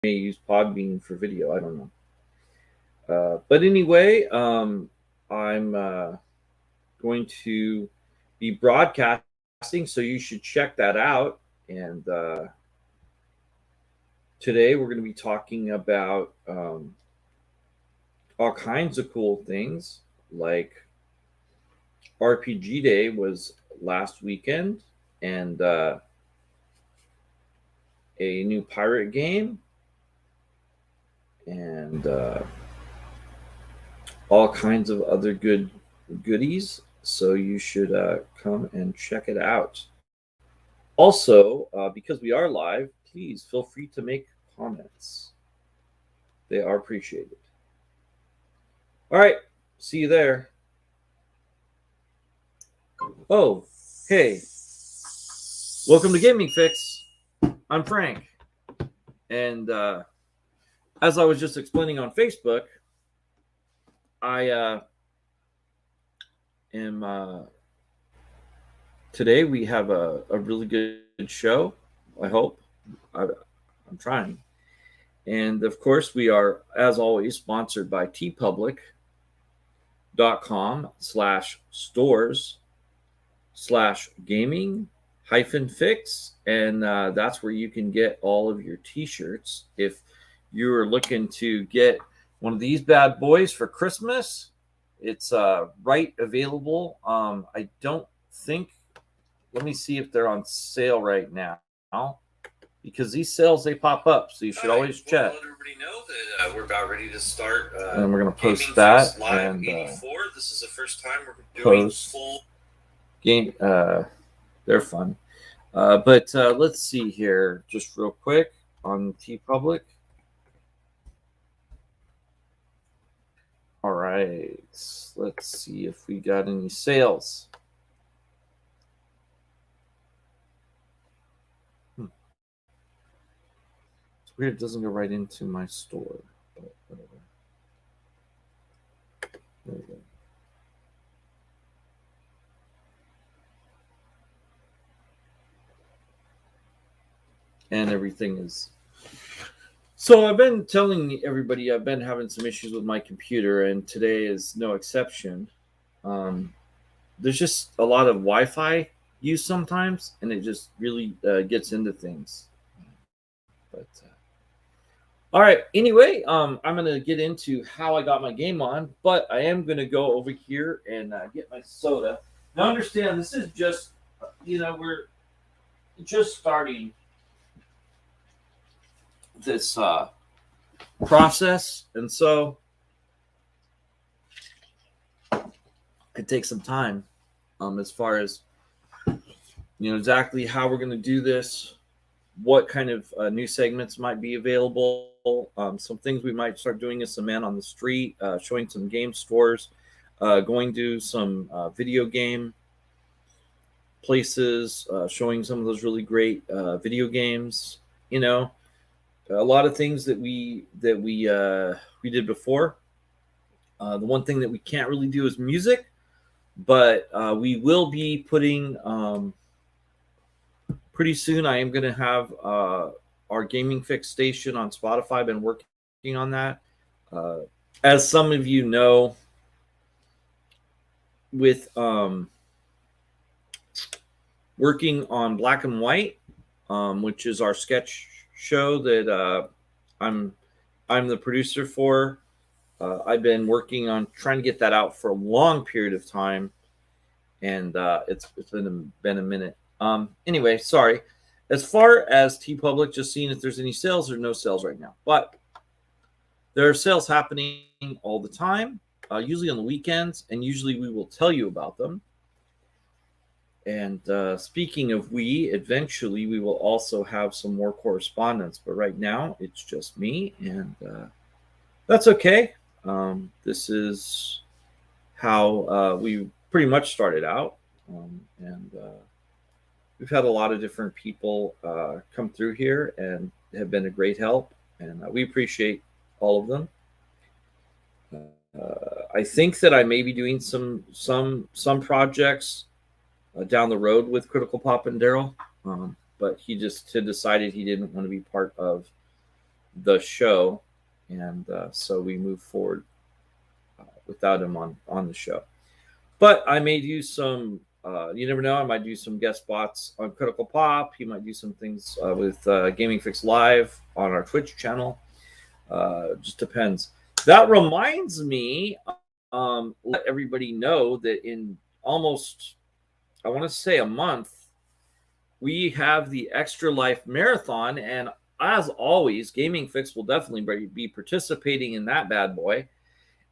use Podbean for video. I don't know. But anyway, I'm going to be broadcasting, so you should check that out. And today we're going to be talking about all kinds of cool things, like RPG Day was last weekend, and a new pirate game, and all kinds of other goodies. So you should come and check it out. Also, because we are live, please feel free to make comments. They are appreciated. All right, see you there. Oh, hey, welcome to Gaming Fix. I'm Frank, and as I was just explaining on Facebook, I am today we have a really good show. I hope. I'm trying. And of course, we are, as always, sponsored by tpublic.com/stores/gaming Fix. And that's where you can get all of your t-shirts. If you're looking to get one of these bad boys for Christmas, it's right available. I don't think, let me see if they're on sale right now, because these sales, they pop up, so you should always check. We'll let everybody know that we're about ready to start. And we're going to post Gaming that Fix Live and 84. This is the first time we're doing post full. game. They're fun. But let's see here, just real quick on TeePublic. All right, let's see if we got any sales. It's weird, it doesn't go right into my store, but whatever. There we go. And everything is. So I've been telling everybody I've been having some issues with my computer, and today is no exception. There's just a lot of Wi-Fi use sometimes, and it just really gets into things. But all right. Anyway, I'm gonna get into how I got my game on, but I am gonna go over here and get my soda. Now, understand, this is just, we're just starting this process, and so it could take some time as far as exactly how we're going to do this, what kind of new segments might be available, some things we might start doing as some man on the street, showing some game stores, going to some video game places, showing some of those really great video games, a lot of things that we did before. The one thing that we can't really do is music, but we will be putting pretty soon. I am going to have our Gaming Fix station on Spotify. I've been working on that. As some of you know, with working on Black and White, which is our sketch show that I'm the producer for. I've been working on trying to get that out for a long period of time, and it's been a minute. Anyway, sorry. As far as TeePublic, just seeing if there's any sales. There's no sales right now, but there are sales happening all the time, usually on the weekends, and usually we will tell you about them. And speaking of eventually we will also have some more correspondence, but right now it's just me, and that's okay. This is how we pretty much started out, and we've had a lot of different people come through here and have been a great help, and we appreciate all of them. I think that I may be doing some projects down the road with Critical Pop and Daryl, but he just had decided he didn't want to be part of the show, and so we moved forward without him on the show. But I may do some. You never know. I might do some guest spots on Critical Pop. He might do some things with Gaming Fix Live on our Twitch channel. Just depends. That reminds me, let everybody know that in almost, I want to say a month, we have the Extra Life Marathon. And as always, Gaming Fix will definitely be participating in that bad boy.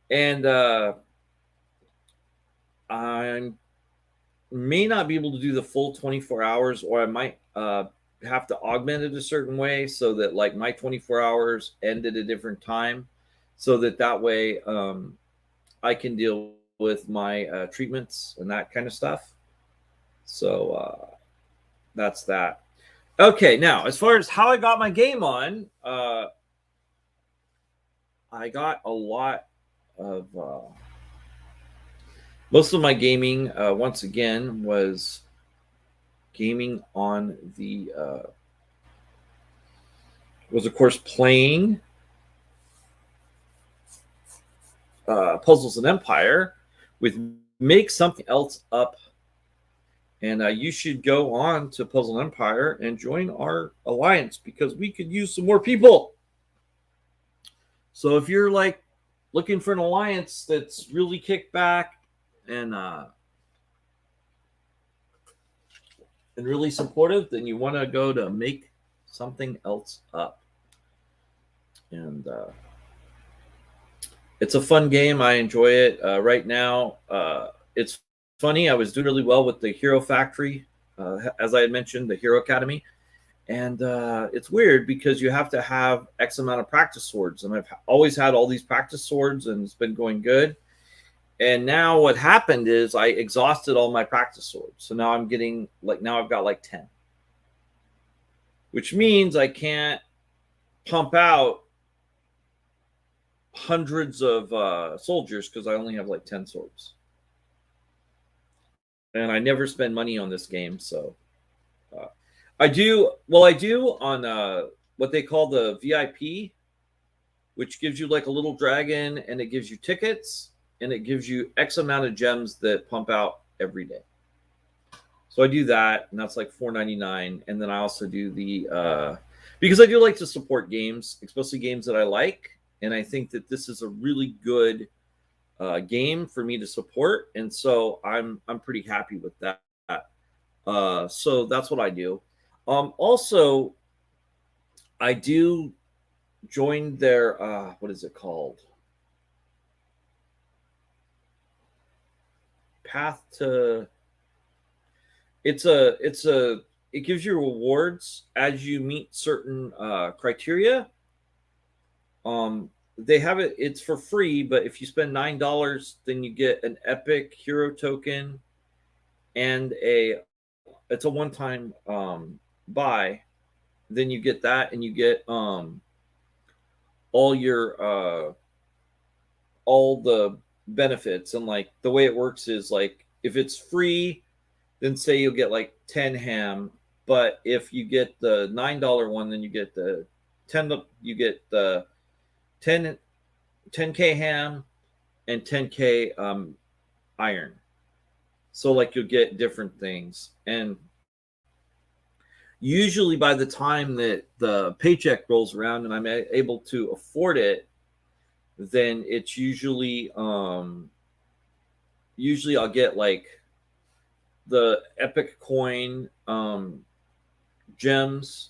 And I may not be able to do the full 24 hours, or I might have to augment it a certain way so that like my 24 hours end at a different time, so that way I can deal with my treatments and that kind of stuff. So that's that. Okay, now as far as how I got my game on, I got a lot of most of my gaming once again was gaming on the was of course playing Puzzles and Empire with Make Something Else Up. And you should go on to Puzzle Empire and join our alliance because we could use some more people. So if you're like looking for an alliance that's really kicked back and really supportive, then you want to go to Make Something Else Up. And it's a fun game. I enjoy it. Right now, it's funny. I was doing really well with the Hero Factory, as I had mentioned, the Hero Academy. And it's weird because you have to have X amount of practice swords. And I've always had all these practice swords and it's been going good. And now what happened is I exhausted all my practice swords. So now I'm getting now I've got like 10. Which means I can't pump out hundreds of soldiers because I only have like 10 swords. And I never spend money on this game, so I do on what they call the VIP, which gives you like a little dragon and it gives you tickets and it gives you X amount of gems that pump out every day. So I do that, and that's like $4.99. And then I also do the because I do like to support games, especially games that I like, and I think that this is a really good game for me to support, and so I'm pretty happy with that. So that's what I do. Also, I do join their what is it called? Path to. It gives you rewards as you meet certain criteria. They have it. It's for free, but if you spend $9, then you get an epic hero token, and it's a one-time buy. Then you get that, and you get all your all the benefits. And like the way it works is like if it's free, then say you'll get like 10 ham. But if you get the $9 one, then you get the 10. You get the 10K ham and 10K iron. So like you'll get different things. And usually by the time that the paycheck rolls around and I'm able to afford it, then it's usually I'll get like the epic coin, gems,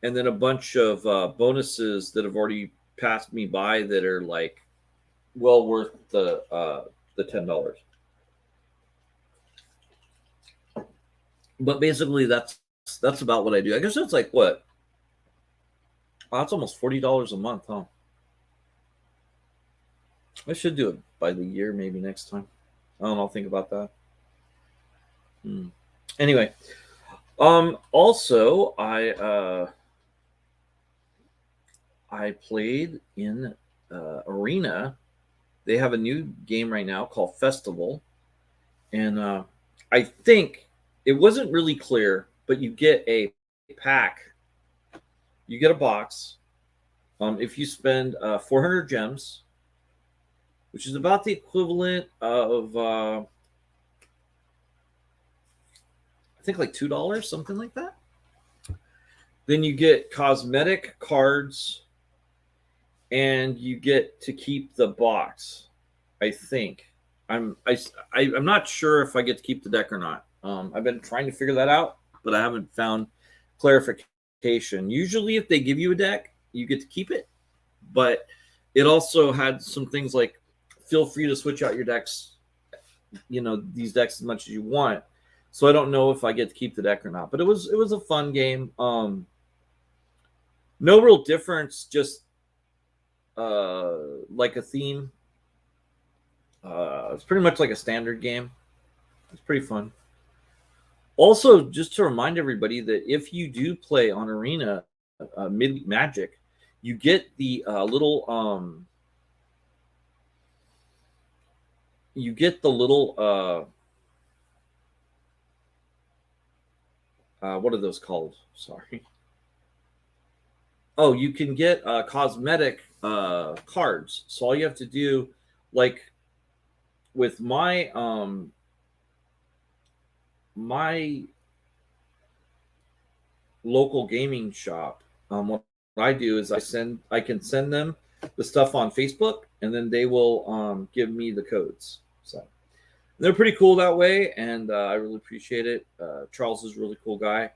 and then a bunch of bonuses that have already passed me by that are like well worth the $10. But basically, that's about what I do. I guess that's like what? Oh, that's almost $40 a month, huh? I should do it by the year, maybe next time. I don't know. I'll think about that. Anyway, also I played in Arena. They have a new game right now called Festival, and I think it wasn't really clear, but you get a pack. You get a box, If you spend 400 gems, which is about the equivalent of I think like $2, something like that. Then you get cosmetic cards, and you get to keep the box. I think I'm not sure if I get to keep the deck or not. I've been trying to figure that out, but I haven't found clarification. Usually, if they give you a deck, you get to keep it, but it also had some things like feel free to switch out your decks, these decks as much as you want. So I don't know if I get to keep the deck or not, but it was a fun game. No real difference, just like a theme. It's pretty much like a standard game. It's pretty fun. Also, just to remind everybody that if you do play on Arena Midweek Magic, you get the you get the little what are those called? Sorry. Oh, you can get cosmetic cards. So all you have to do, like with my local gaming shop, what I do is I can send them the stuff on Facebook, and then they will give me the codes. So they're pretty cool that way, and I really appreciate it. Charles is a really cool guy.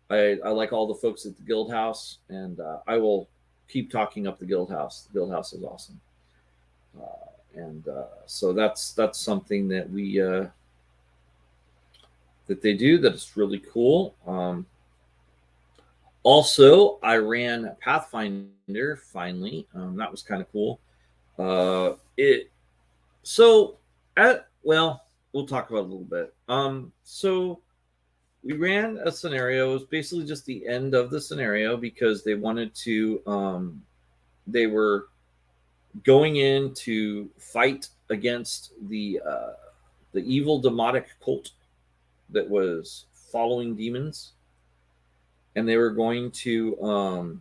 I like all the folks at the Guild House, and I will keep talking up the Guild House. The Guild House is awesome, and so that's something that we that they do that is really cool. Also, I ran Pathfinder finally. That was kind of cool. It so at well, we'll talk about it a little bit. So we ran a scenario. It was basically just the end of the scenario because they wanted to. They were going in to fight against the evil demonic cult that was following demons, and they were going to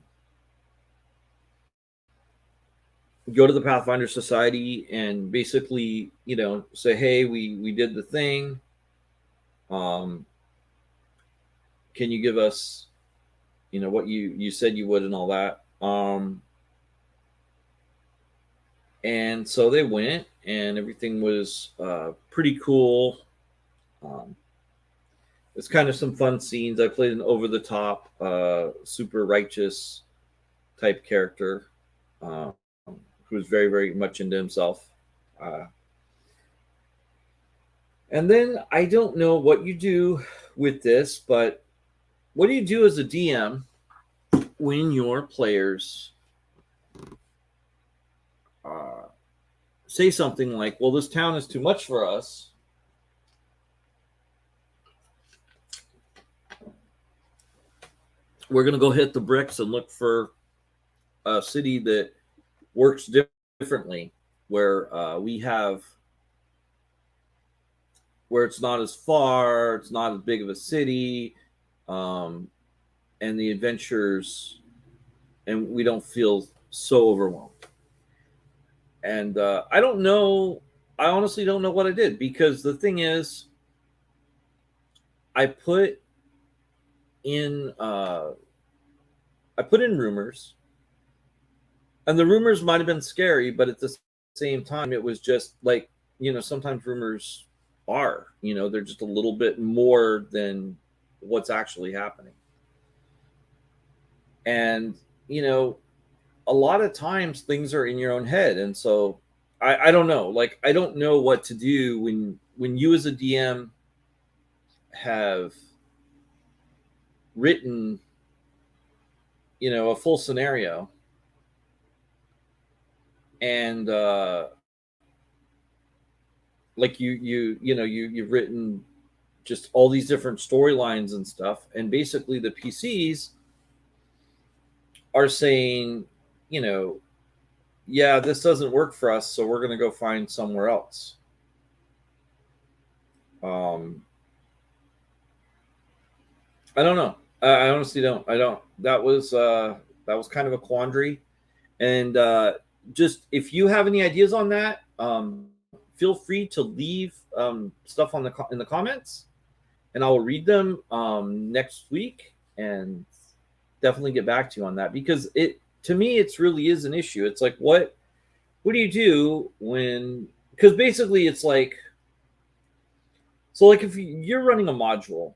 go to the Pathfinder Society and basically, say, hey, we did the thing. Can you give us, what you said you would and all that? And so they went, and everything was pretty cool. It's kind of some fun scenes. I played an over-the-top, super righteous type character who was very, very much into himself. And then I don't know what you do with this, but what do you do as a DM when your players say something like, well, this town is too much for us. We're going to go hit the bricks and look for a city that works differently, where where it's not as far, it's not as big of a city, and the adventures, and we don't feel so overwhelmed. And I don't know. I honestly don't know what I did, because the thing is, I put in rumors, and the rumors might have been scary, but at the same time, it was just like, sometimes rumors are, they're just a little bit more than what's actually happening. And a lot of times things are in your own head, and so I don't know. Like, I don't know what to do when you as a DM have written, a full scenario, and like you've written just all these different storylines and stuff, and basically the PCs are saying, yeah, this doesn't work for us, so we're going to go find somewhere else. I don't know. I honestly don't. I don't. That was kind of a quandary, And just if you have any ideas on that, feel free to leave stuff on in the comments, and I will read them next week and definitely get back to you on that, because it to me it's really is an issue. It's like what do you do when, because basically it's like, so like if you're running a module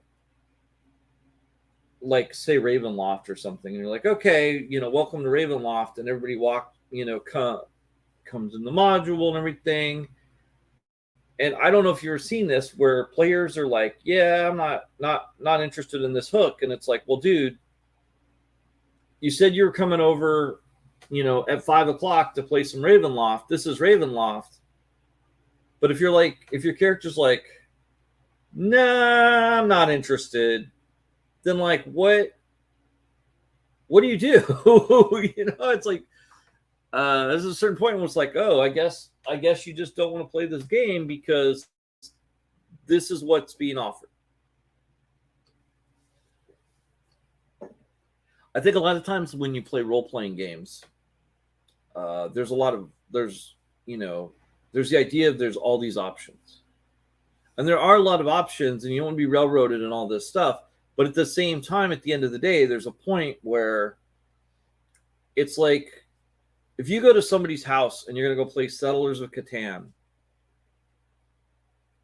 like say Ravenloft or something, and you're like, okay, welcome to Ravenloft, and everybody comes in the module and everything. And I don't know if you've seen this where players are like, yeah, I'm not interested in this hook. And it's like, well, dude, you said you were coming over, at 5 o'clock to play some Ravenloft. This is Ravenloft. But if your character's like, nah, I'm not interested, then like, what do you do? It's like, there's a certain point where it's like, oh, I guess you just don't want to play this game because this is what's being offered. I think a lot of times when you play role-playing games, there's the idea of there's all these options. And there are a lot of options, and you don't want to be railroaded and all this stuff. But at the same time, at the end of the day, there's a point where it's like, if you go to somebody's house and you're going to go play Settlers of Catan,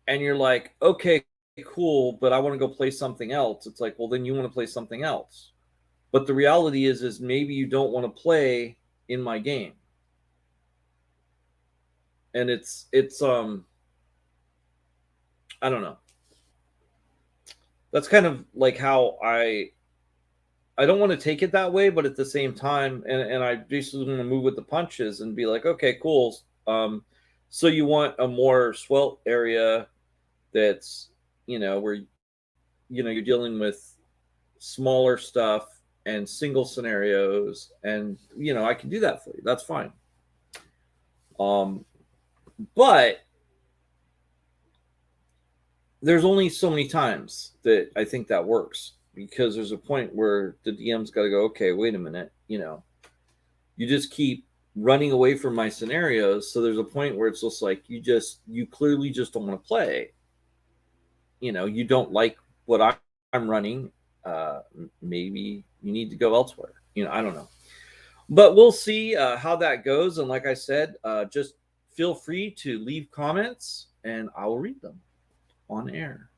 and you're like, okay, cool, but I want to go play something else. It's like, well, then you want to play something else. But the reality is maybe you don't want to play in my game. And it's I don't know. That's kind of like how I don't want to take it that way, but at the same time, and I basically want to move with the punches and be like, okay, cool. So you want a more svelte area that's, where, you're dealing with smaller stuff and single scenarios, and, I can do that for you. That's fine. But there's only so many times that I think that works, because there's a point where the DM's got to go, okay, wait a minute, you just keep running away from my scenarios. So there's a point where it's just like, you clearly just don't want to play. You don't like what I'm running. Maybe you need to go elsewhere. I don't know. But we'll see how that goes. And like I said, just feel free to leave comments and I will read them on air.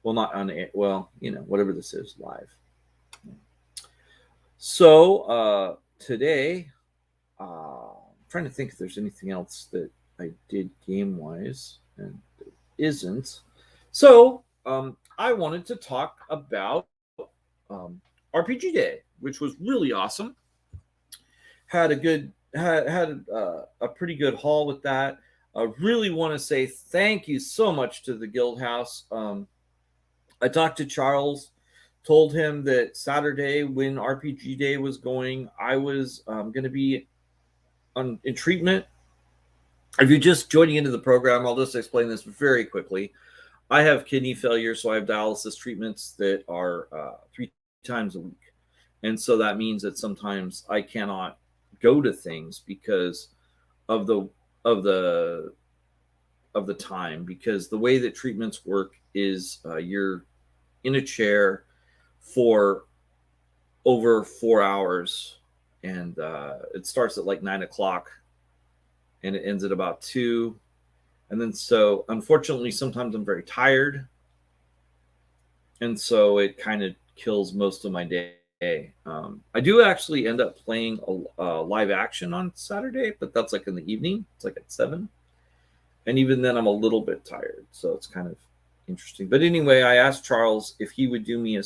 Well, not on air. Well, whatever this is, live. So today, I'm trying to think if there's anything else that I did game-wise, and there isn't. So I wanted to talk about RPG Day, which was really awesome. Had a pretty good haul with that. I really want to say thank you so much to the Guild House. I talked to Charles, told him that Saturday when RPG Day was going, I was going to be in treatment. If you're just joining into the program, I'll just explain this very quickly. I have kidney failure, so I have dialysis treatments that are 3 times a week. And so that means that sometimes I cannot go to things because of the time, because the way that treatments work is you're in a chair for over 4 hours, and it starts at like 9 o'clock and it ends at about 2. And then so unfortunately sometimes I'm very tired, and so it kind of kills most of my day. I do actually end up playing a live action on Saturday, but that's like in the evening. It's like at 7. And even then I'm a little bit tired, so it's kind of interesting. But anyway, I asked Charles if he would do me a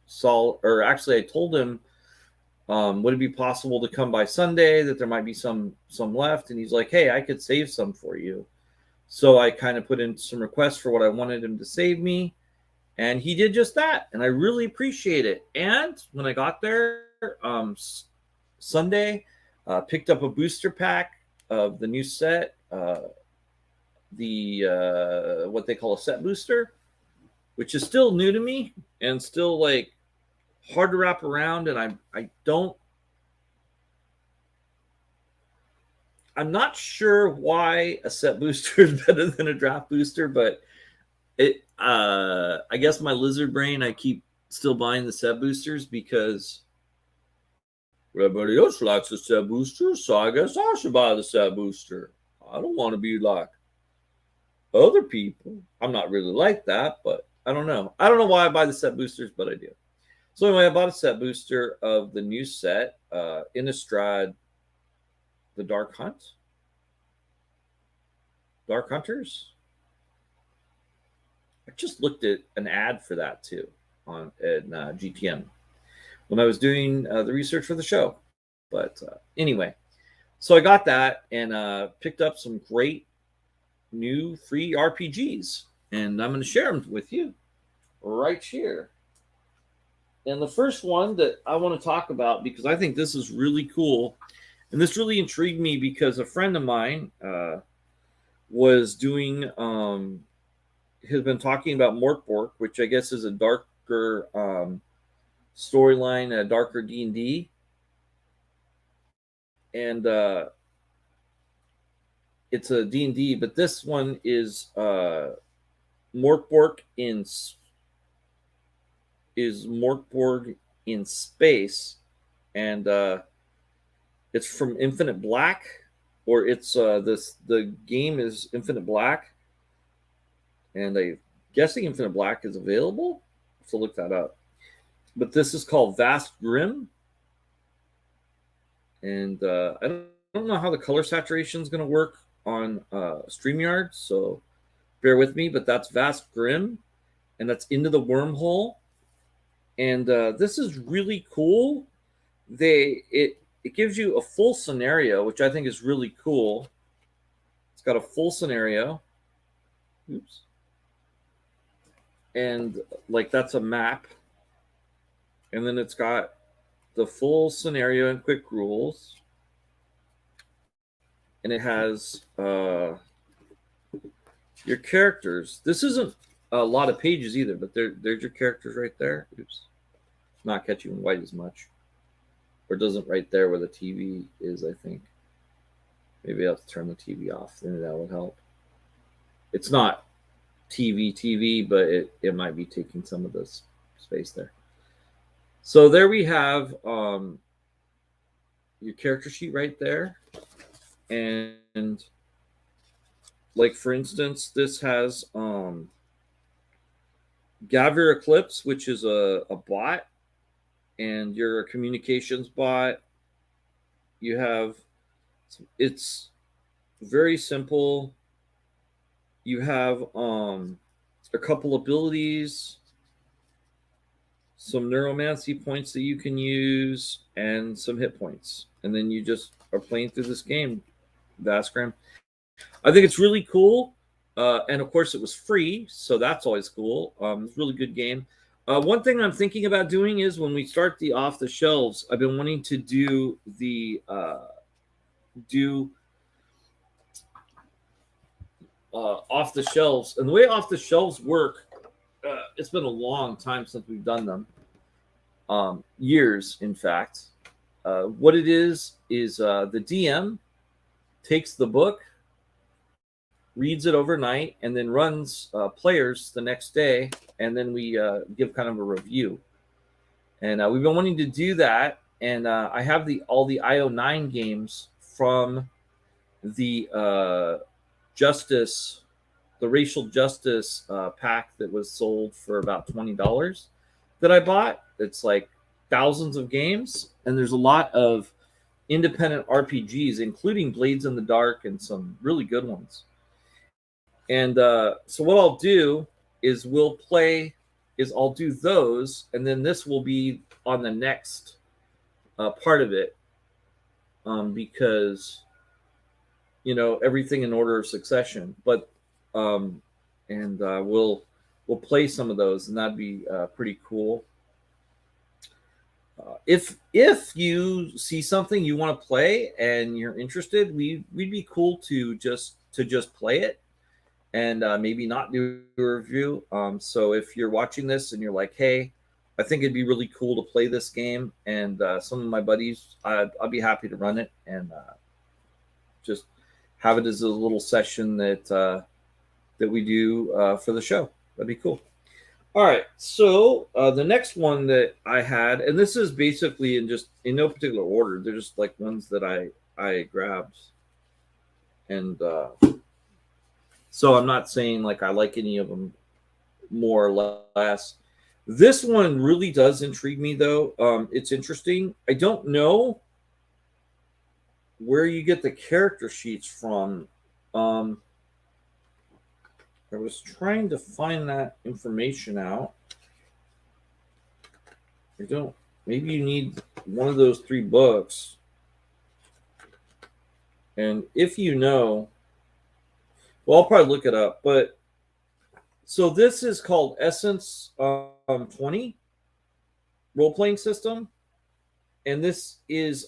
solid, or actually I told him, would it be possible to come by Sunday, that there might be some left? And he's like, hey, I could save some for you. So I kind of put in some requests for what I wanted him to save me, and he did just that, and I really appreciate it. And when I got there Sunday, picked up a booster pack of the new set, what they call a set booster, which is still new to me and still like hard to wrap around, and I don't I'm not sure why a set booster is better than a draft booster, but I guess my lizard brain, I keep still buying the set boosters because everybody else likes the set booster, so I guess I should buy the set booster. I don't want to be like other people. I'm not really like that, but I don't know. I don't know why I buy the set boosters, but I do. So anyway, I bought a set booster of the new set, Innistrad, the Dark Hunters. I just looked at an ad for that too on at GTM when I was doing the research for the show. But anyway, so I got that and picked up some great new free RPGs, and I'm going to share them with you right here. And the first one that I want to talk about, because I think this is really cool, and this really intrigued me because a friend of mine was doing, has been talking about Morkbork, which I guess is a darker storyline, a darker D&D. And it's a D&D, but this one is Morkbork in space, and it's from Infinite Black, or it's the game is Infinite Black, and I'm guessing Infinite Black is available. So look that up. But this is called Vast Grim, and I don't know how the color saturation is going to work on StreamYard, so bear with me. But that's Vast Grim, and that's Into the Wormhole. And this is really cool. It gives you a full scenario, which I think is really cool. It's got a full scenario. Oops. And like that's a map. And then it's got the full scenario and quick rules. And it has your characters. This isn't a lot of pages either, but there's your characters right there. Oops. Not catching white as much. Or doesn't right there where the TV is, I think. Maybe I have to turn the TV off. Maybe that would help. It's not TV, but it might be taking some of this space there. So there we have your character sheet right there. And like, for instance, this has Gavir Eclipse, which is a bot, and you're a communications bot. You have, it's very simple. You have a couple abilities, some neuromancy points that you can use, and some hit points. And then you just are playing through this game, Vasgram. I think it's really cool. And of course, it was free, so that's always cool. It's a really good game. One thing I'm thinking about doing is when we start the off the shelves, I've been wanting to do the off the shelves. And the way off the shelves work, it's been a long time since we've done them. Years, in fact. What it is the DM takes the book, reads it overnight, and then runs players the next day, and then we give kind of a review. And we've been wanting to do that, and I have all the IO9 games from the racial justice pack that was sold for about $20 that I bought. It's like thousands of games, and there's a lot of independent RPGs, including Blades in the Dark and some really good ones. And so what I'll do is I'll do those, and then this will be on the next part of it, because everything in order of succession. But we'll play some of those, and that'd be pretty cool. If you see something you want to play and you're interested, we'd be cool to just play it, and maybe not do a review. So if you're watching this and you're like, hey, I think it'd be really cool to play this game, and some of my buddies, I'd be happy to run it and just have it as a little session that we do for the show. That'd be cool. All right, so the next one that I had, and this is basically in no particular order. They're just like ones that I grabbed, and so I'm not saying like I like any of them more or less. This one really does intrigue me, though. It's interesting. I don't know where you get the character sheets from. I was trying to find that information out. I don't. Maybe you need one of those 3 books. And if you know, well, I'll probably look it up. But so this is called Essence 20 role playing system, and this is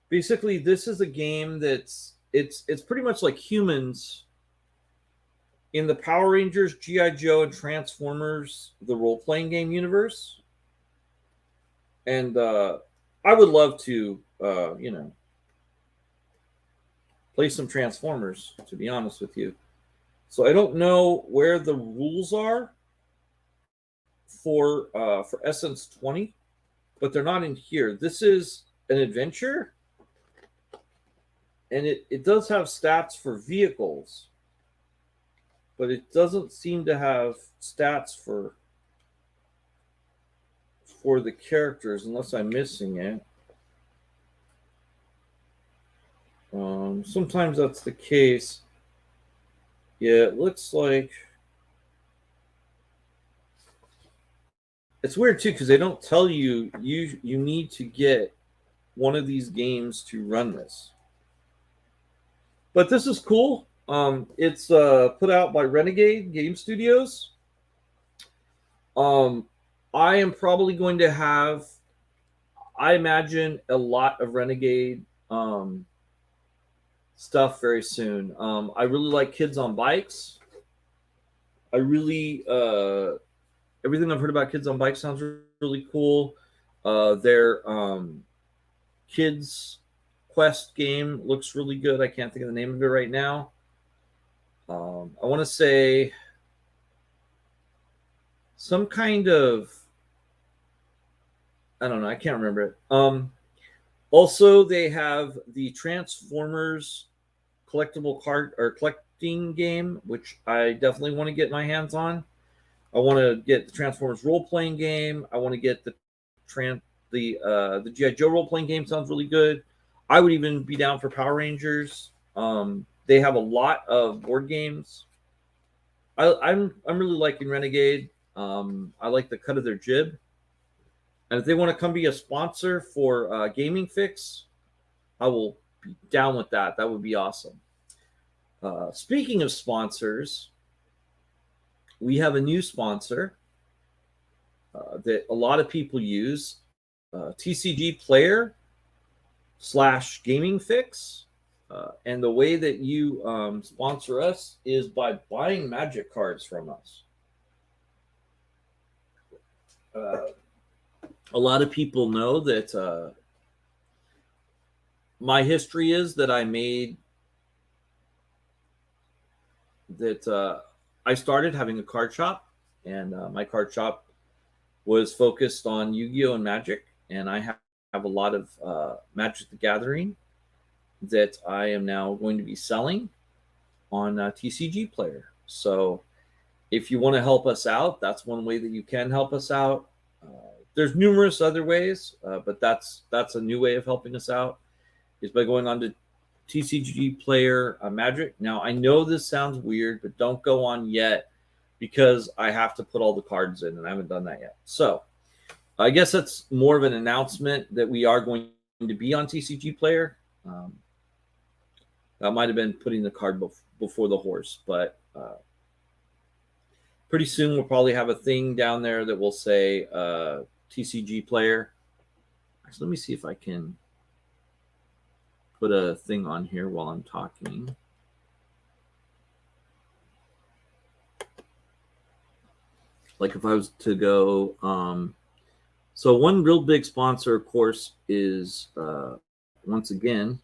basically this is a game that's it's pretty much like Humans in the Power Rangers, GI Joe, and Transformers, the role playing game universe. And I would love to play some Transformers, to be honest with you. So I don't know where the rules are for Essence 20, but they're not in here. This is an adventure, and it does have stats for vehicles, but it doesn't seem to have stats for the characters unless I'm missing it. Sometimes that's the case. Yeah, it looks like it's weird too because they don't tell you you need to get one of these games to run this. But this is cool. It's put out by Renegade Game Studios. I am probably going to have, I imagine, a lot of Renegade stuff very soon. I really like Kids on Bikes. I really everything I've heard about Kids on Bikes sounds really cool. Their Kids Quest game looks really good. I can't think of the name of it right now. I want to say some kind of, I don't know. I can't remember it. Also, they have the Transformers collectible card or collecting game, which I definitely want to get my hands on. I want to get the Transformers role playing game. I want to get the GI Joe role playing game. Sounds really good. I would even be down for Power Rangers. They have a lot of board games. I'm really liking Renegade. I like the cut of their jib. And if they want to come be a sponsor for Gaming Fixx, I will be down with that. That would be awesome. Speaking of sponsors, we have a new sponsor that a lot of people use, TCG Player / Gaming Fixx. And the way that you sponsor us is by buying Magic cards from us. A lot of people know that my history is that I started having a card shop, and my card shop was focused on Yu-Gi-Oh! And Magic, and I have a lot of Magic the Gathering that I am now going to be selling on TCG Player. So if you want to help us out, that's one way that you can help us out. There's numerous other ways, but that's a new way of helping us out, is by going on to TCG Player Magic. Now, I know this sounds weird, but don't go on yet because I have to put all the cards in, and I haven't done that yet. So I guess that's more of an announcement that we are going to be on TCG Player. That might have been putting the card before the horse, but pretty soon we'll probably have a thing down there that will say TCG Player. Actually, let me see if I can put a thing on here while I'm talking. Like if I was to go, so one real big sponsor, of course, is once again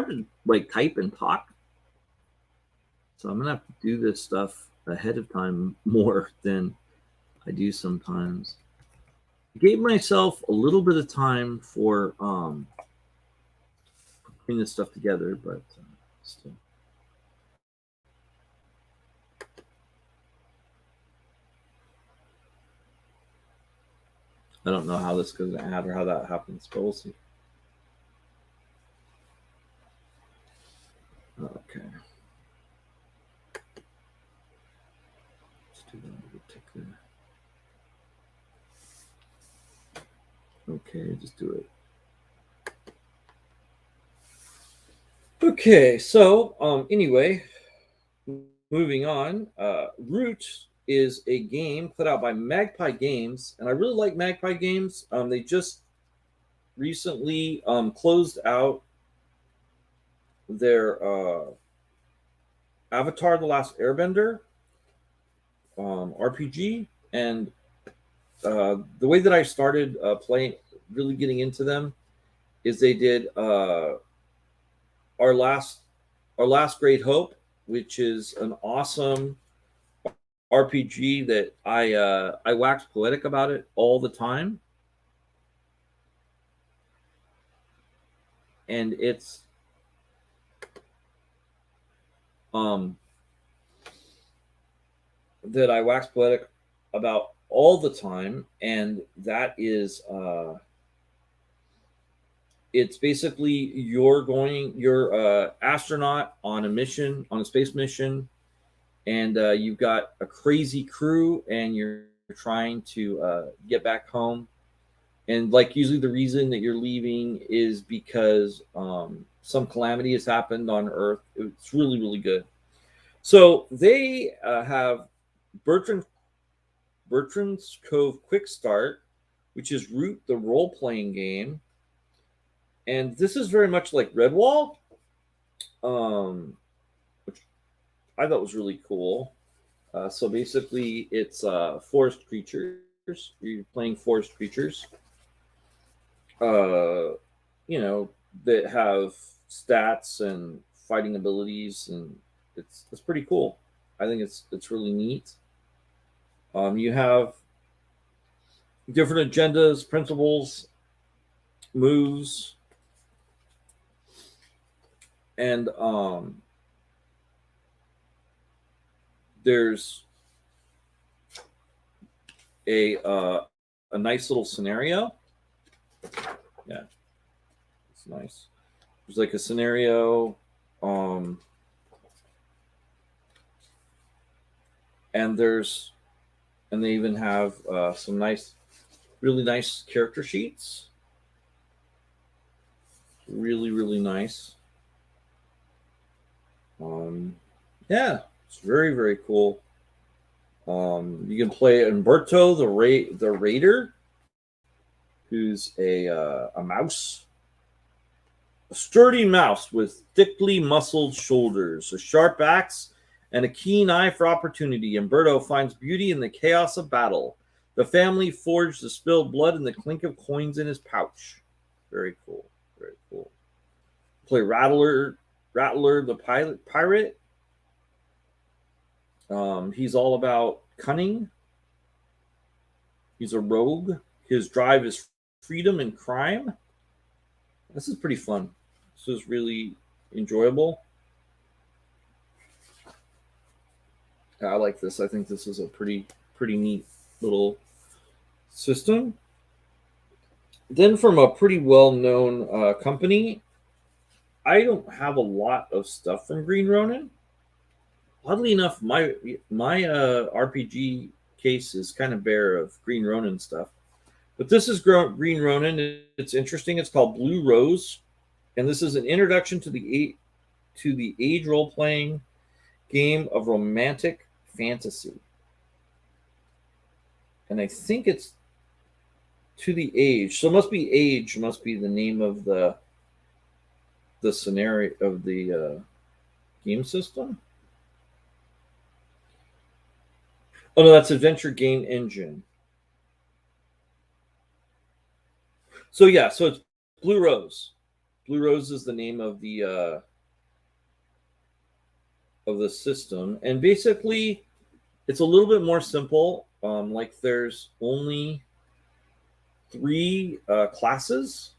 hard to like type and talk. So I'm gonna have to do this stuff ahead of time more than I do sometimes. I gave myself a little bit of time for putting this stuff together, but still. I don't know how this goes to add or how that happens, but we'll see. Okay. Let's do that. Take the... Okay, just do it. Okay, so anyway, moving on. Root is a game put out by Magpie Games, and I really like Magpie Games. They just recently closed out their Avatar: The Last Airbender RPG, and the way that I started playing, really getting into them, is they did our last Great Hope, which is an awesome RPG that I wax poetic about it all the time, and it's that I wax poetic about all the time, and that is it's basically you're astronaut on a mission, on a space mission, and you've got a crazy crew, and you're trying to get back home. And like usually the reason that you're leaving is because some calamity has happened on Earth. It's really, really good. So they have Bertrand's Cove Quick Start, which is Root, the role-playing game. And this is very much like Redwall, which I thought was really cool. So basically, it's forest creatures. You're playing forest creatures, that have stats and fighting abilities, and it's pretty cool. I think it's really neat. You have different agendas, principles, moves, and there's a nice little scenario. Yeah, it's nice. There's like a scenario, and they even have some really nice character sheets. Really, really nice. Yeah, it's very, very cool. You can play Umberto the Raider, who's a mouse, a sturdy mouse with thickly muscled shoulders, a sharp axe, and a keen eye for opportunity. Umberto finds beauty in the chaos of battle. The family forged the spilled blood and the clink of coins in his pouch. Very cool. Very cool. Play Rattler the pirate. He's all about cunning. He's a rogue. His drive is freedom and crime. This is pretty fun. This is really enjoyable. I like this. I think this is a pretty neat little system. Then from a pretty well-known company, I don't have a lot of stuff from Green Ronin. Oddly enough, my RPG case is kind of bare of Green Ronin stuff. But this is Green Ronin. It's interesting. It's called Blue Rose, and this is an introduction to the age role-playing game of romantic fantasy. And I think it's to the age. So it must be age. Must be the name of the scenario of the game system. Oh no, that's Adventure Game Engine. So yeah, so it's Blue Rose. Blue Rose is the name of the system, and basically it's a little bit more simple. Like there's only 3 classes,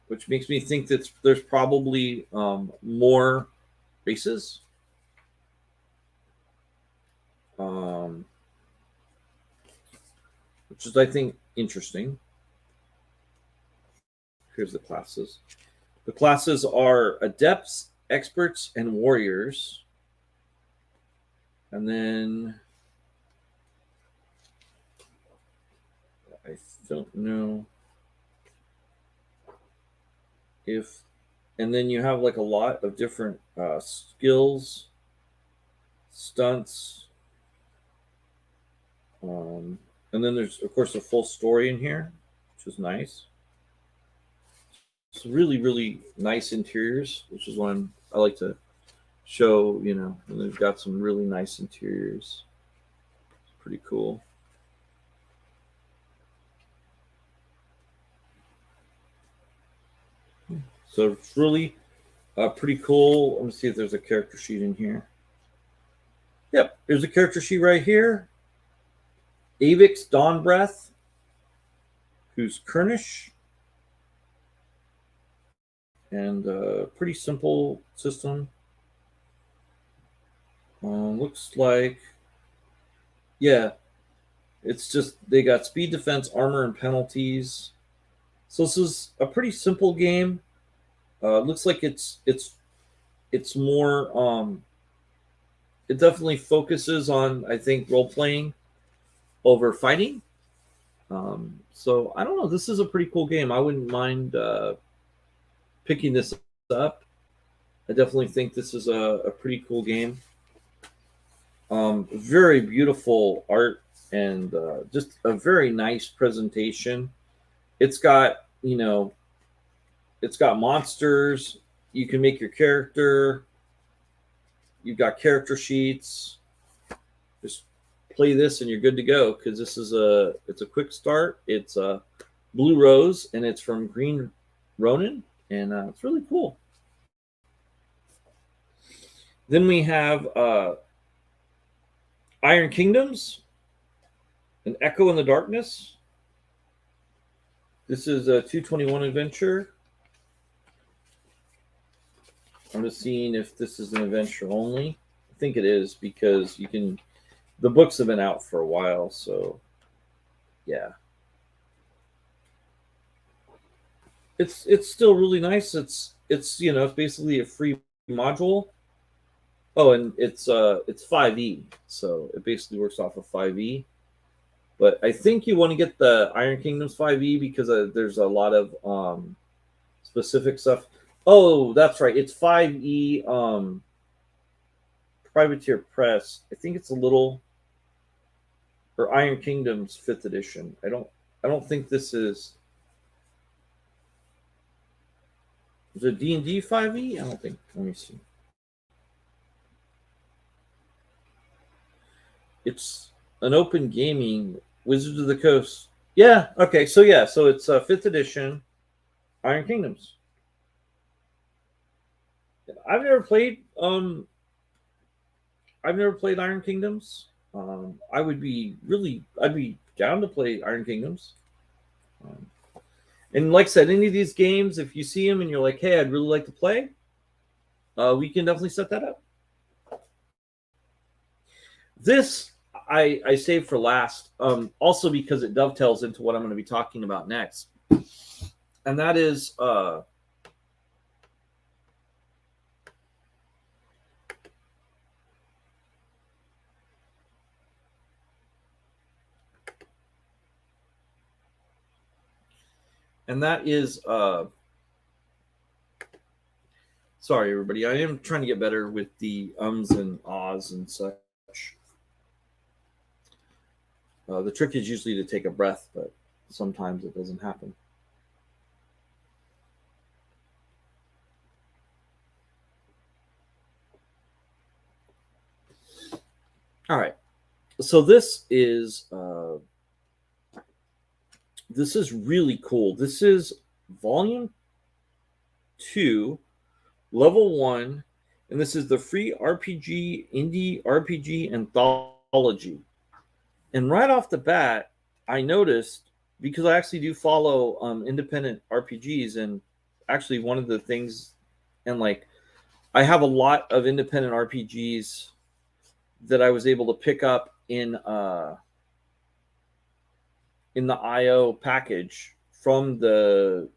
which makes me think that there's probably more races. Which is, I think, interesting. Here's the classes. The classes are Adepts, Experts, and Warriors. And then I don't know if, and then you have like a lot of different skills, stunts, and then there's of course a full story in here, which is nice. It's really, really nice interiors, which is one I like to show. And they've got some really nice interiors. It's pretty cool. So it's really pretty cool. Let me see if there's a character sheet in here. Yep, there's a character sheet right here. Avix Dawnbreath, who's Kernish. And pretty simple system. Looks like, yeah, it's just they got speed, defense, armor, and penalties. So this is a pretty simple game. Looks like it's more. It definitely focuses on, I think, role playing over fighting. So I don't know. This is a pretty cool game. I wouldn't mind picking this up. I definitely think this is a pretty cool game. Very beautiful art and just a very nice presentation. It's got monsters. You can make your character. You've got character sheets. Just play this and you're good to go, because it's a quick start. It's a Blue Rose and it's from Green Ronin, and it's really cool. Then we have Iron Kingdoms, an Echo in the Darkness. This is a 221 adventure. I'm just seeing if this is an adventure only. I think it is, because the books have been out for a while, so yeah. It's still really nice. It's basically a free module. Oh, and it's 5e, so it basically works off of 5e. But I think you want to get the Iron Kingdoms 5e because there's a lot of specific stuff. Oh, that's right. It's 5e Privateer Press. I think it's or Iron Kingdoms 5th edition. I don't think this is it D&D 5e? I don't think. Let me see. It's an open gaming Wizards of the Coast. Yeah. Okay. So it's 5th edition Iron Kingdoms. I've never played Iron Kingdoms. I'd be down to play Iron Kingdoms. And like I said, any of these games, if you see them and you're like, hey, I'd really like to play, we can definitely set that up. This I saved for last, also because it dovetails into what I'm going to be talking about next. And that is sorry, everybody. I am trying to get better with the ums and ahs and such. The trick is usually to take a breath, but sometimes it doesn't happen. All right. So this is really cool. This is volume 2, Level 1, and this is the free RPG, indie RPG anthology. And right off the bat, I noticed, because I actually do follow independent RPGs, and actually one of the things, and like I have a lot of independent RPGs that I was able to pick up in the IO package from the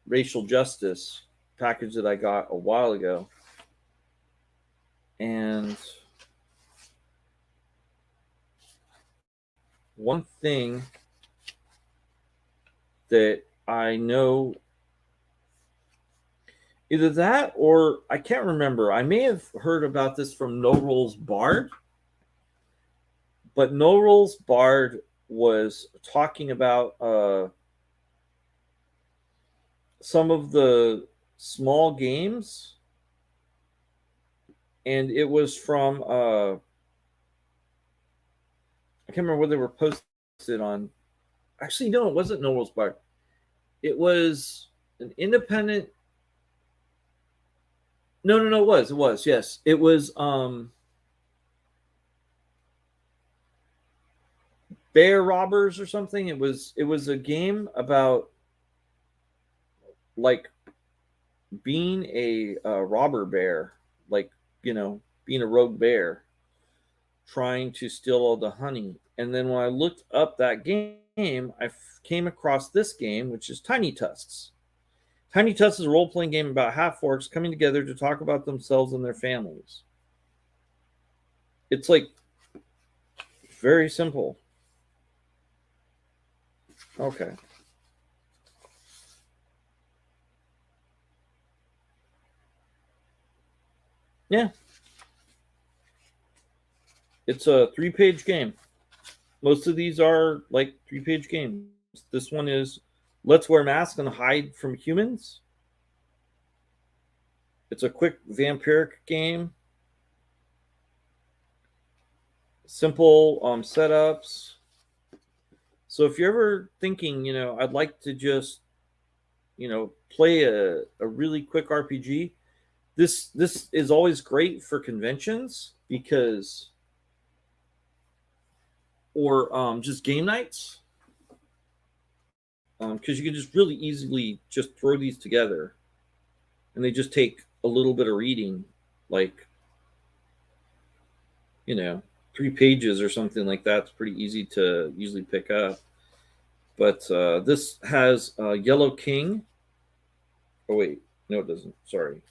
racial justice package that I got a while ago. And one thing that I know, either that or I can't remember. I may have heard about this from No Rules Bard, but No Rules Bard was talking about some of the small games, and it was from I can't remember where they were posted on. Actually, no, it wasn't No Rules Bard. It was an independent. No, it was, yes. It was Bear Robbers or something. It was a game about like being a robber bear, like, being a rogue bear trying to steal all the honey. And then when I looked up that game, I came across this game, which is Tiny Tusks. Tiny Tusks is a role playing game about half orcs coming together to talk about themselves and their families. It's like very simple. Okay. Yeah. It's a 3-page game. Most of these are like 3-page games. This one is Let's Wear Masks and Hide from Humans. It's a quick vampiric game. Simple setups. So if you're ever thinking, I'd like to just, play a really quick RPG, this is always great for conventions because, or just game nights, because you can just really easily just throw these together, and they just take a little bit of reading, like, 3 pages or something like that. It's pretty easy to usually pick up. But this has Yellow King. Oh wait, no, it doesn't. Sorry.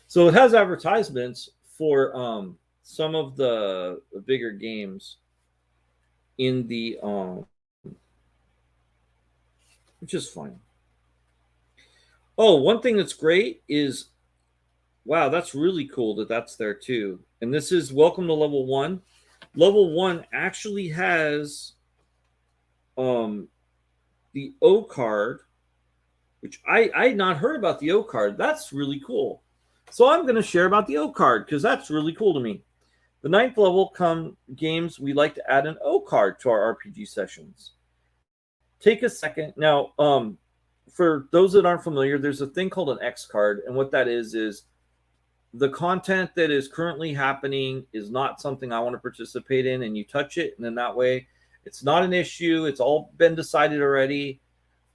So it has advertisements for some of the bigger games in the which is fine. Oh, one thing that's great is, wow, that's really cool that that's there too. And this is Welcome to Level 1. Level 1 actually has the O card, which I had not heard about the O card. That's really cool. So I'm going to share about the O card because that's really cool to me. The 9th level games, we like to add an O card to our RPG sessions. Take a second. Now, for those that aren't familiar, there's a thing called an X card. And what that is the content that is currently happening is not something I want to participate in, and you touch it, and then that way it's not an issue. It's all been decided already.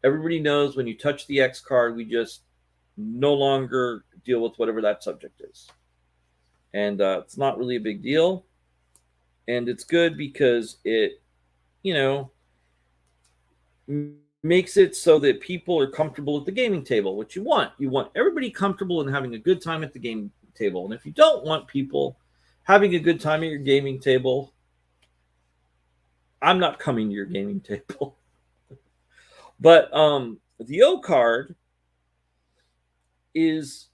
Everybody knows when you touch the X card, we just no longer deal with whatever that subject is. And it's not really a big deal. And it's good because it, makes it so that people are comfortable at the gaming table, which you want. You want everybody comfortable and having a good time at the gaming table. And if you don't want people having a good time at your gaming table, I'm not coming to your gaming table. But the O card is,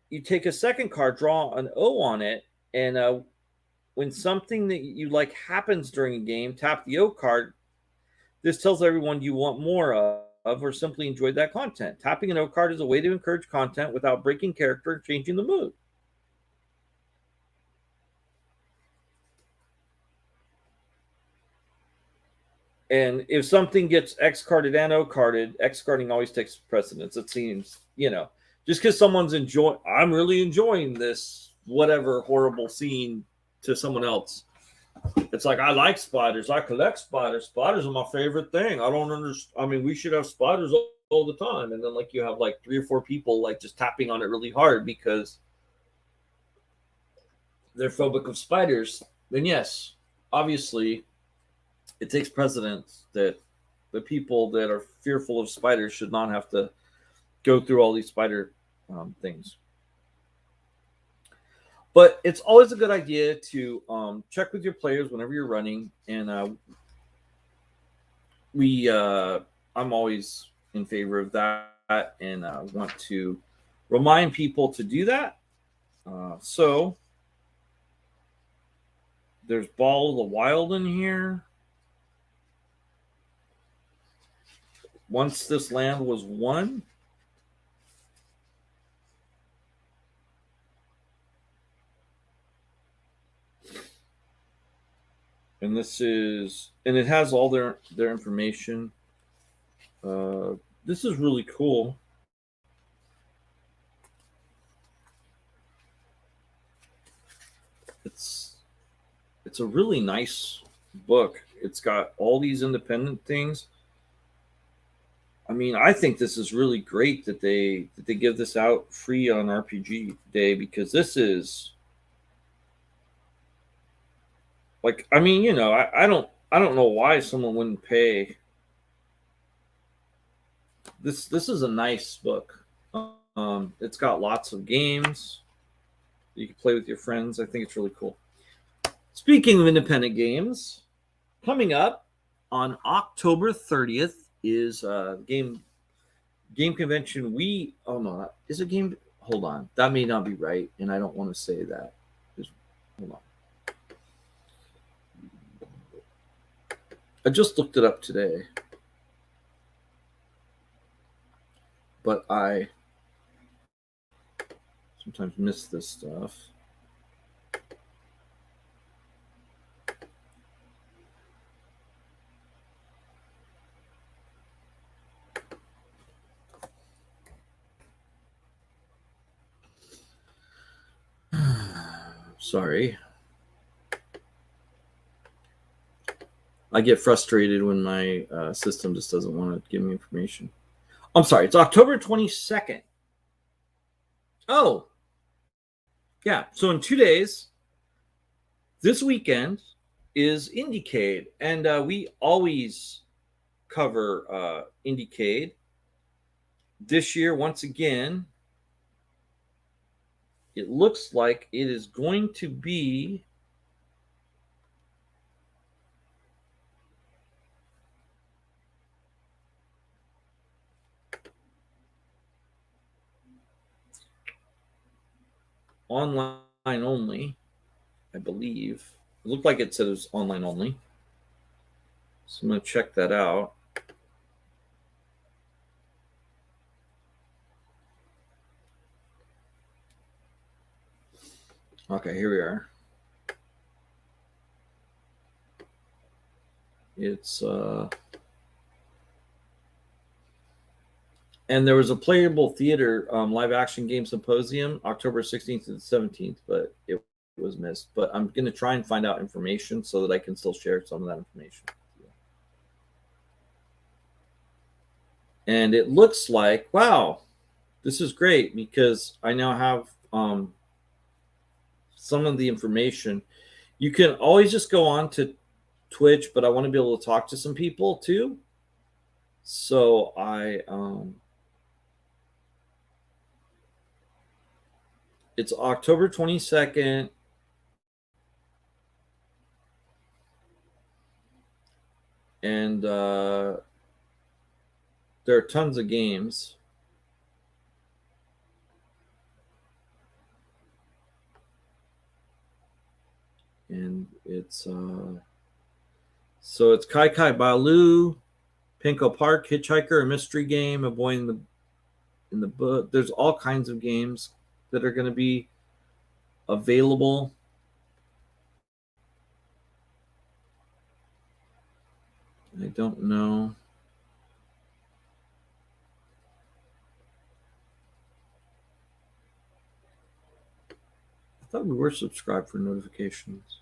you take a second card, draw an O on it, and when something that you like happens during a game, tap the O card. This tells everyone you want more of or simply enjoyed that content. Tapping an O card is a way to encourage content without breaking character and changing the mood. And if something gets X carded and O carded, X carding always takes precedence. It seems, just because someone's I'm really enjoying this whatever horrible scene to someone else. It's like, I like spiders. I collect spiders. Spiders are my favorite thing. I don't understand. I mean, we should have spiders all the time. And then like you have like 3 or 4 people like just tapping on it really hard because they're phobic of spiders. Then yes, obviously, it takes precedence that the people that are fearful of spiders should not have to go through all these spider things. But it's always a good idea to check with your players whenever you're running. And I'm always in favor of that, and want to remind people to do that. So there's Ball of the Wild in here. Once this land was won. And it has all their information. This is really cool. It's a really nice book. It's got all these independent things. I mean, I think this is really great that they give this out free on RPG Day, because this is like, I mean, I don't know why someone wouldn't pay. This is a nice book. It's got lots of games you can play with your friends. I think it's really cool. Speaking of independent games, coming up on October 30th is game convention. Is it game? Hold on, that may not be right, and I don't want to say that. Hold on. I just looked it up today, but I sometimes miss this stuff. Sorry. I get frustrated when my system just doesn't want to give me information. I'm sorry. It's October 22nd. Oh, yeah. So in 2 days, this weekend is Indiecade, and we always cover Indiecade. This year, once again, it looks like it is going to be online only, I believe. It looked like it said it was online only. So I'm going to check that out. Okay, here we are. It's and there was a playable theater live action game symposium October 16th to the 17th, but it was missed. But I'm going to try and find out information so that I can still share some of that information. And it looks like, wow, this is great, because I now have some of the information. You can always just go on to Twitch, but I want to be able to talk to some people too. So it's October 22nd. And there are tons of games. And it's so it's Kai Kai Balu, Pinko Park, Hitchhiker, a mystery game, a boy in the book. There's all kinds of games that are going to be available. I don't know. I thought we were subscribed for notifications.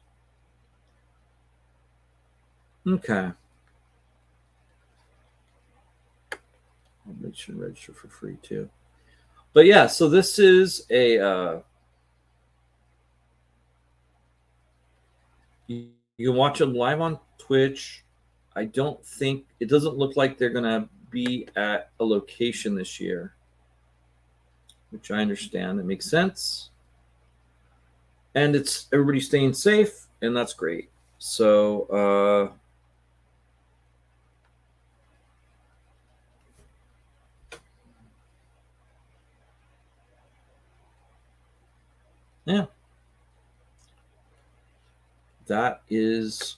Okay. I should register for free too. But yeah, so this is a you can watch them live on Twitch. I don't think it doesn't look like they're gonna be at a location this year, which I understand. It makes sense, and it's everybody staying safe, and that's great. So yeah, that is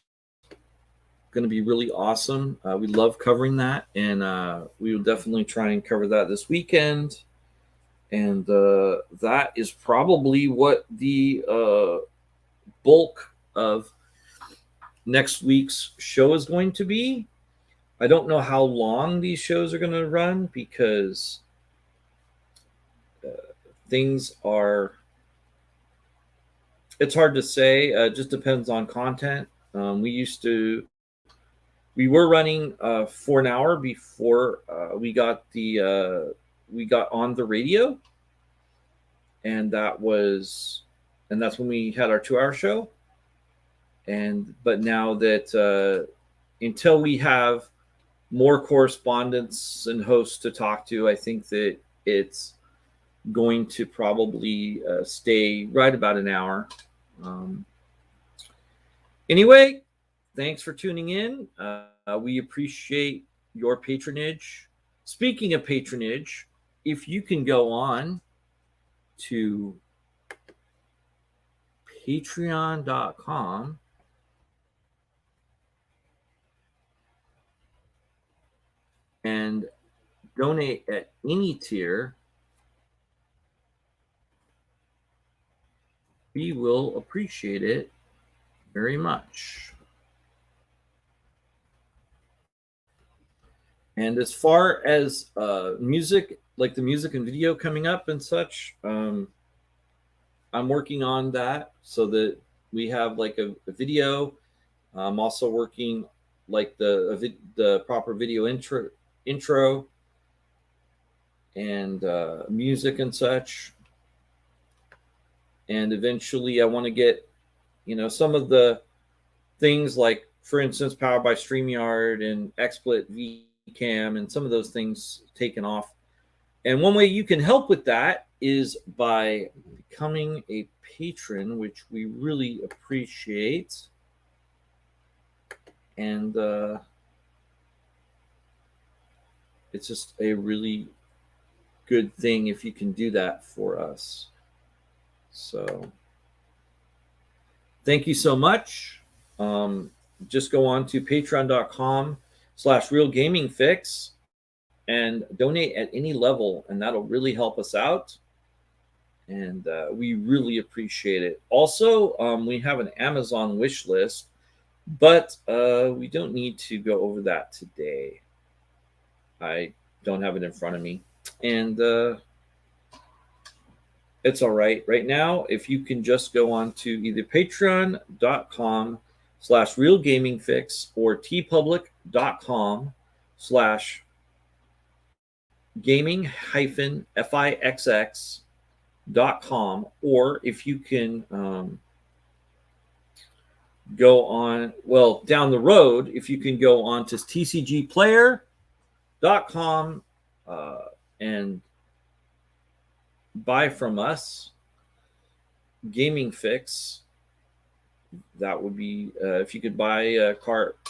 going to be really awesome. We love covering that, and we will definitely try and cover that this weekend. And that is probably what the bulk of next week's show is going to be. I don't know how long these shows are going to run because things are. It's hard to say. It just depends on content. We were running for an hour before we got on the radio, and that's when we had our 2 hour show. But now that until we have more correspondents and hosts to talk to, I think that it's going to probably stay right about an hour. Anyway, thanks for tuning in. We appreciate your patronage. Speaking of patronage, if you can go on to patreon.com and donate at any tier, we will appreciate it very much. And as far as music, like the music and video coming up and such, I'm working on that so that we have like a video. I'm also working like the proper video intro and music and such. And eventually, I want to get some of the things like, for instance, powered by StreamYard and XSplit VCam and some of those things taken off. And one way you can help with that is by becoming a patron, which we really appreciate. And it's just a really good thing if you can do that for us. So thank you so much. Just go on to patreon.com/realgamingfix and donate at any level, and that'll really help us out. And we really appreciate it. Also, we have an Amazon wish list, but we don't need to go over that today. I don't have it in front of me. And it's all right. Right now, if you can just go on to either patreon.com/realgamingfix or tpublic.com/gaming-fixx.com, or if you can go on, well, down the road, if you can go on to tcgplayer.com and buy from us Gaming Fix. That would be if you could buy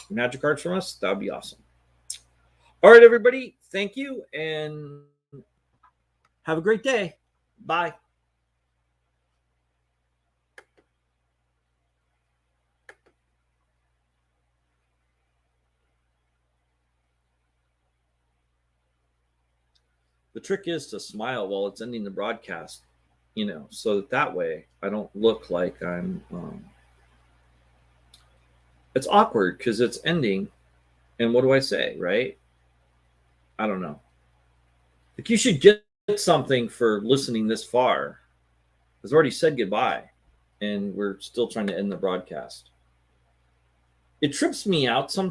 magic cards from us, that would be awesome. All right, everybody, thank you and have a great day. Bye. The trick is to smile while it's ending the broadcast, so that way I don't look like I'm. It's awkward because it's ending, And what do I say, right? I don't know. Like, you should get something for listening this far. I've already said goodbye, and we're still trying to end the broadcast. It trips me out sometimes